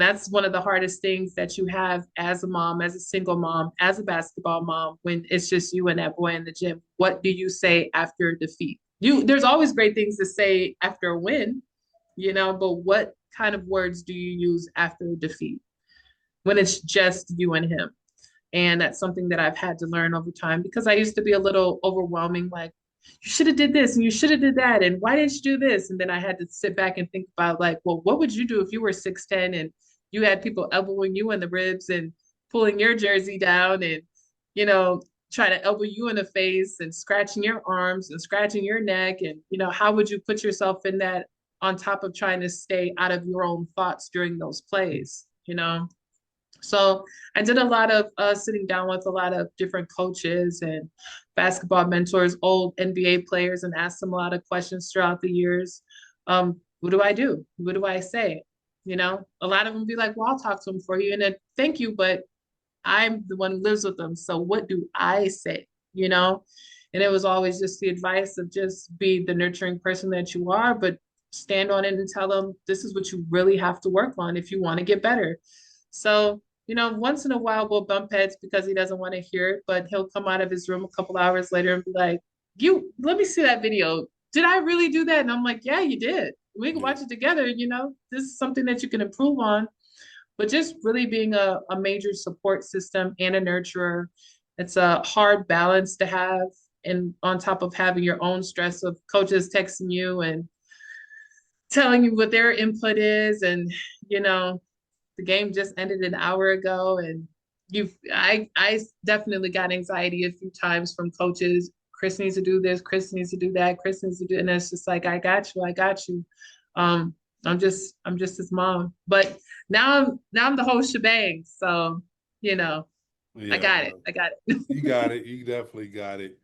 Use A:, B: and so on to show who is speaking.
A: that's one of the hardest things that you have as a mom, as a single mom, as a basketball mom, when it's just you and that boy in the gym. What do you say after defeat? There's always great things to say after a win, but what kind of words do you use after defeat when it's just you and him? And that's something that I've had to learn over time because I used to be a little overwhelming, like, you should have did this and you should have did that. And why didn't you do this? And then I had to sit back and think about like, well, what would you do if you were 6'10" and you had people elbowing you in the ribs and pulling your jersey down and, you know, trying to elbow you in the face and scratching your arms and scratching your neck. And, how would you put yourself in that on top of trying to stay out of your own thoughts during those plays? So I did a lot of sitting down with a lot of different coaches and basketball mentors, old NBA players, and asked them a lot of questions throughout the years. What do I do? What do I say? A lot of them be like, well, I'll talk to them for you. And then thank you, but I'm the one who lives with them. So what do I say? You know? And it was always just the advice of just be the nurturing person that you are, but stand on it and tell them this is what you really have to work on if you want to get better. So, once in a while we'll bump heads because he doesn't want to hear it, but he'll come out of his room a couple hours later and be like, let me see that video. Did I really do that? And I'm like, yeah, you did. We can
B: Yeah.
A: watch it together. This is something that you can improve on, but just really being a major support system and a nurturer. It's a hard balance to have. And on top of having your own stress of coaches texting you and telling you what their input is. And, you know, the game just ended an hour ago. And I definitely got anxiety a few times from coaches. Chris needs to do this. Chris needs to do that. Chris needs to do, and it's just like, I got you. I got you. Um, I'm just his mom. But now I'm the whole shebang. So, you know, I
B: Yeah,
A: got it. I got it.
B: you got it. You definitely got it.